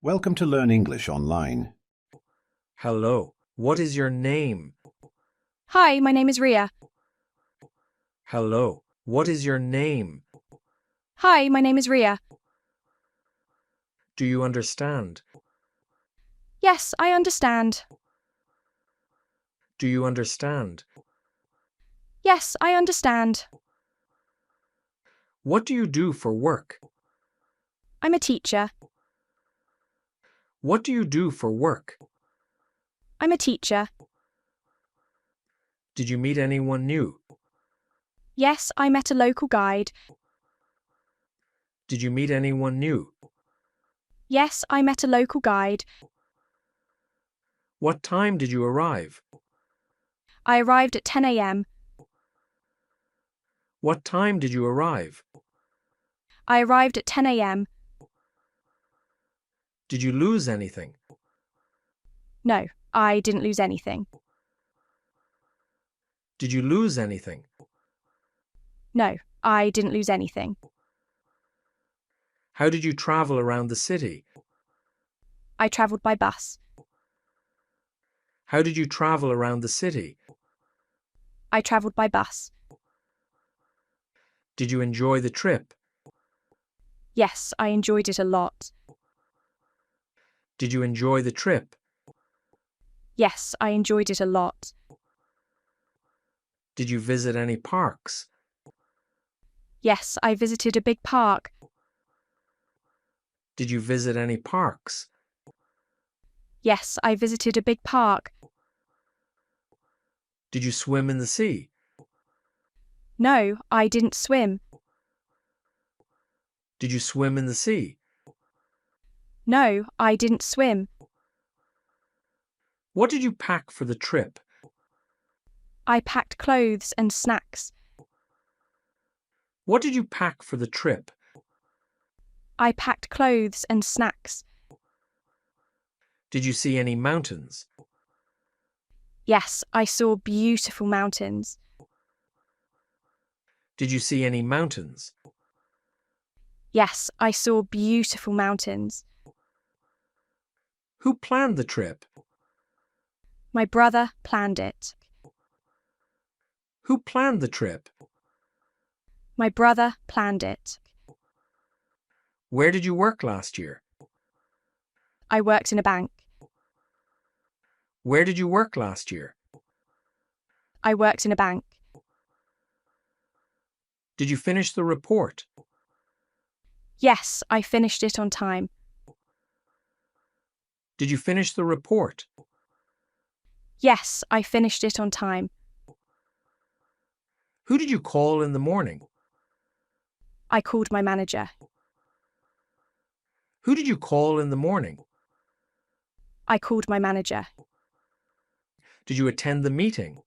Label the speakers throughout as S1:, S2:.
S1: Welcome to Learn English Online.
S2: Hello, what is your name?
S3: Hi, my name is Ria.
S2: Hello, what is your name?
S3: Hi, my name is Ria.
S2: Do you understand?
S3: Yes, I understand.
S2: Do you understand?
S3: Yes, I understand.
S2: What do you do for work?
S3: I'm a teacher.
S2: What do you do for work?
S3: I'm a teacher.
S2: Did you meet anyone new?
S3: Yes, I met a local guide.
S2: Did you meet anyone new?
S3: Yes, I met a local guide.
S2: What time did you arrive?
S3: I arrived at 10 a.m.
S2: What time did you arrive?
S3: I arrived at 10 a.m.
S2: Did you lose anything?
S3: No, I didn't lose anything.
S2: Did you lose anything?
S3: No, I didn't lose anything.
S2: How did you travel around the city?
S3: I travelled by bus.
S2: How did you travel around the city?
S3: I travelled by bus.
S2: Did you enjoy the trip?
S3: Yes, I enjoyed it a lot.
S2: Did you enjoy the trip?
S3: Yes, I enjoyed it a lot.
S2: Did you visit any parks?
S3: Yes, I visited a big park.
S2: Did you visit any parks?
S3: Yes, I visited a big park.
S2: Did you swim in the sea?
S3: No, I didn't swim.
S2: Did you swim in the sea?
S3: No, I didn't swim.
S2: What did you pack for the trip?
S3: I packed clothes and snacks.
S2: What did you pack for the trip?
S3: I packed clothes and snacks.
S2: Did you see any mountains?
S3: Yes, I saw beautiful mountains.
S2: Did you see any mountains?
S3: Yes, I saw beautiful mountains.
S2: Who planned the trip?
S3: My brother planned it.
S2: Who planned the trip?
S3: My brother planned it.
S2: Where did you work last year?
S3: I worked in a bank.
S2: Where did you work last year?
S3: I worked in a bank.
S2: Did you finish the report?
S3: Yes, I finished it on time.
S2: Did you finish the report?
S3: Yes, I finished it on time.
S2: Who did you call in the morning?
S3: I called my manager.
S2: Who did you call in the morning?
S3: I called my manager.
S2: Did you attend the meeting?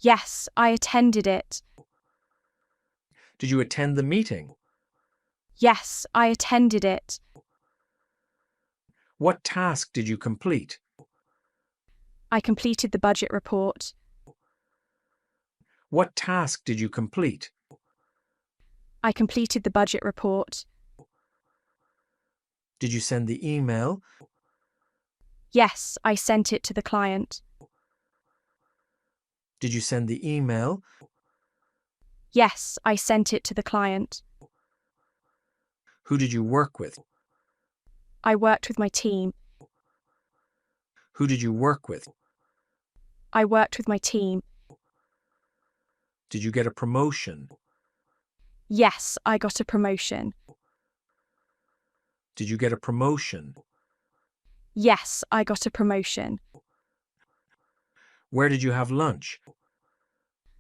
S3: Yes, I attended it.
S2: Did you attend the meeting?
S3: Yes, I attended it.
S2: What task did you complete?
S3: I completed the budget report.
S2: What task did you complete?
S3: I completed the budget report.
S2: Did you send the email?
S3: Yes, I sent it to the client.
S2: Did you send the email?
S3: Yes, I sent it to the client.
S2: Who did you work with?
S3: I worked with my team.
S2: Who did you work with?
S3: I worked with my team.
S2: Did you get a promotion?
S3: Yes, I got a promotion.
S2: Did you get a promotion?
S3: Yes, I got a promotion.
S2: Where did you have lunch?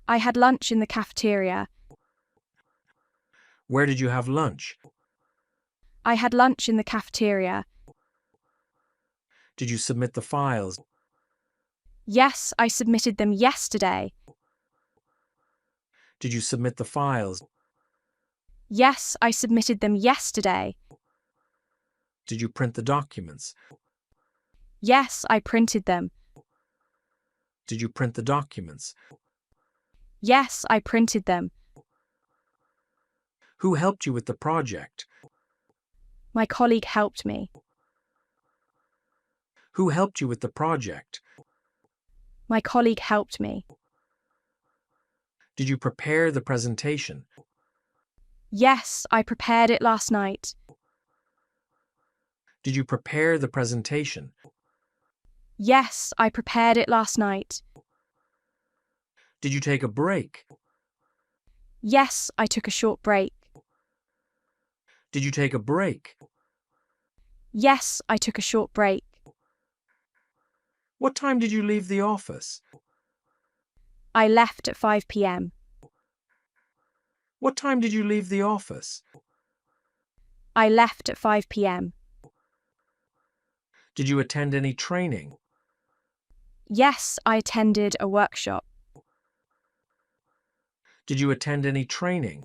S3: I had lunch in the cafeteria.
S2: Where did you have lunch?
S3: I had lunch in the cafeteria.
S2: Did you submit the files?
S3: Yes, I submitted them yesterday.
S2: Did you submit the files?
S3: Yes, I submitted them yesterday.
S2: Did you print the documents?
S3: Yes, I printed them.
S2: Did you print the documents?
S3: Yes, I printed them.
S2: Who helped you with the project?
S3: My colleague helped me.
S2: Who helped you with the project?
S3: My colleague helped me.
S2: Did you prepare the presentation?
S3: Yes, I prepared it last night.
S2: Did you prepare the presentation?
S3: Yes, I prepared it last night.
S2: Did you take a break?
S3: Yes, I took a short break.
S2: Did you take a break?
S3: Yes, I took a short break.
S2: What time did you leave the office?
S3: I left at 5 p.m.
S2: What time did you leave the office?
S3: I left at 5 p.m.
S2: Did you attend any training?
S3: Yes, I attended a workshop.
S2: Did you attend any training?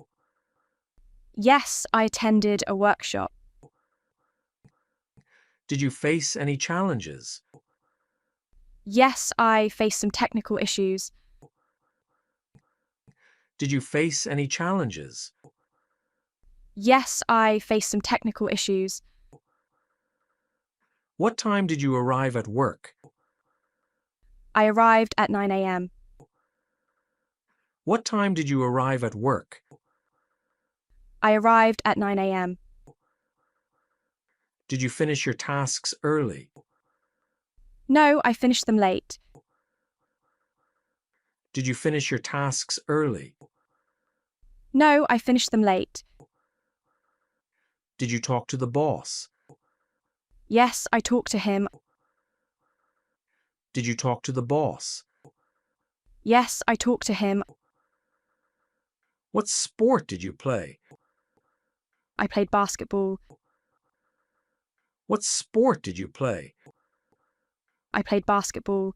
S3: Yes, I attended a workshop.
S2: Did you face any challenges?
S3: Yes, I faced some technical issues.
S2: Did you face any challenges?
S3: Yes, I faced some technical issues.
S2: What time did you arrive at work?
S3: I arrived at 9 a.m.
S2: What time did you arrive at work?
S3: I arrived at 9 a.m.
S2: Did you finish your tasks early?
S3: No, I finished them late.
S2: Did you finish your tasks early?
S3: No, I finished them late.
S2: Did you talk to the boss?
S3: Yes, I talked to him.
S2: Did you talk to the boss?
S3: Yes, I talked to him.
S2: What sport did you play?
S3: I played basketball.
S2: What sport did you play?
S3: I played basketball.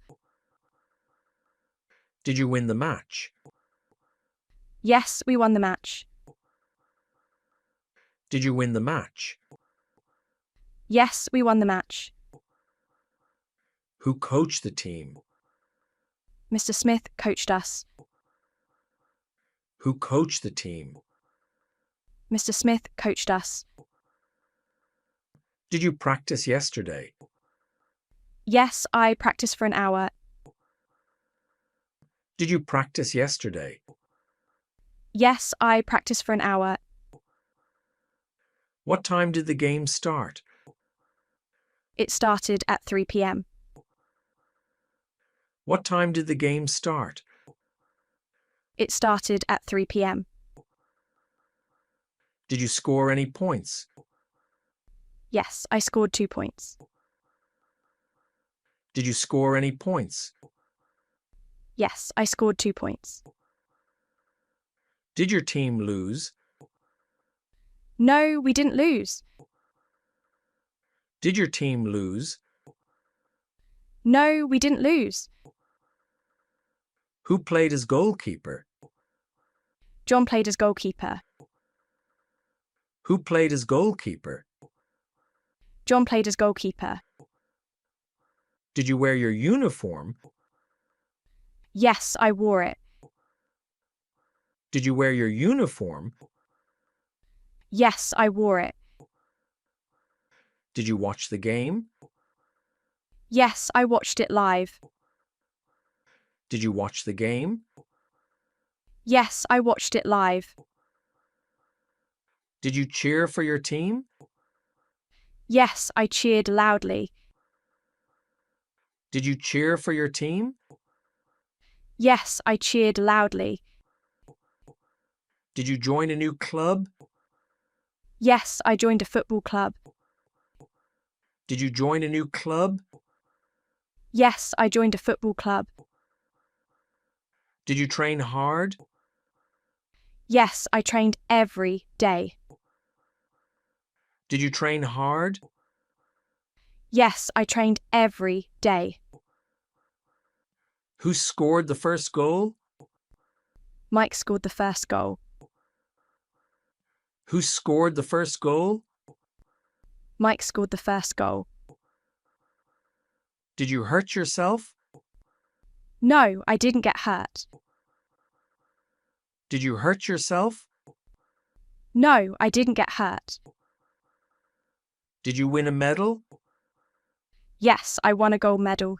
S2: Did you win the match?
S3: Yes, we won the match.
S2: Did you win the match?
S3: Yes, we won the match.
S2: Who coached the team?
S3: Mr. Smith coached us.
S2: Who coached the team?
S3: Mr. Smith coached us.
S2: Did you practice yesterday?
S3: Yes, I practiced for an hour.
S2: Did you practice yesterday?
S3: Yes, I practiced for an hour.
S2: What time did the game start?
S3: It started at 3 p.m.
S2: What time did the game start?
S3: It started at 3 p.m.
S2: Did you score any points?
S3: Yes, I scored 2 points.
S2: Did you score any points?
S3: Yes, I scored 2 points.
S2: Did your team lose?
S3: No, we didn't lose.
S2: Did your team lose?
S3: No, we didn't lose.
S2: Who played as goalkeeper?
S3: John played as goalkeeper.
S2: Who played as goalkeeper?
S3: John played as goalkeeper.
S2: Did you wear your uniform?
S3: Yes, I wore it.
S2: Did you wear your uniform?
S3: Yes, I wore it.
S2: Did you watch the game?
S3: Yes, I watched it live.
S2: Did you watch the game?
S3: Yes, I watched it live.
S2: Did you cheer for your team?
S3: Yes, I cheered loudly.
S2: Did you cheer for your team?
S3: Yes, I cheered loudly.
S2: Did you join a new club?
S3: Yes, I joined a football club.
S2: Did you join a new club?
S3: Yes, I joined a football club.
S2: Did you train hard?
S3: Yes, I trained every day.
S2: Did you train hard?
S3: Yes, I trained every day.
S2: Who scored the first goal?
S3: Mike scored the first goal.
S2: Who scored the first goal?
S3: Mike scored the first goal.
S2: Did you hurt yourself?
S3: No, I didn't get hurt.
S2: Did you hurt yourself?
S3: No, I didn't get hurt.
S2: Did you win a medal?
S3: Yes, I won a gold medal.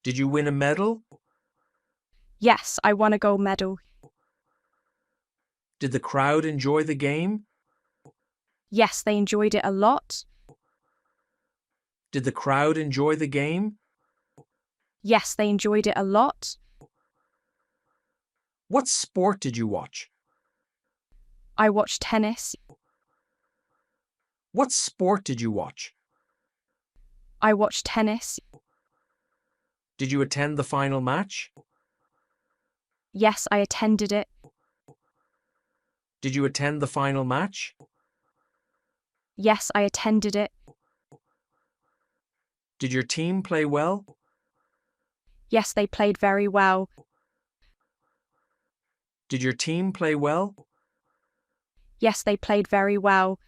S2: Did you win a medal?
S3: Yes, I won a gold medal.
S2: Did the crowd enjoy the game?
S3: Yes, they enjoyed it a lot.
S2: Did the crowd enjoy the game?
S3: Yes, they enjoyed it a lot.
S2: What sport did you watch?
S3: I watched tennis.
S2: What sport did you watch?
S3: I watched tennis.
S2: Did you attend the final match?
S3: Yes, I attended it.
S2: Did you attend the final match?
S3: Yes, I attended it.
S2: Did your team play well?
S3: Yes, they played very well.
S2: Did your team play well?
S3: Yes, they played very well.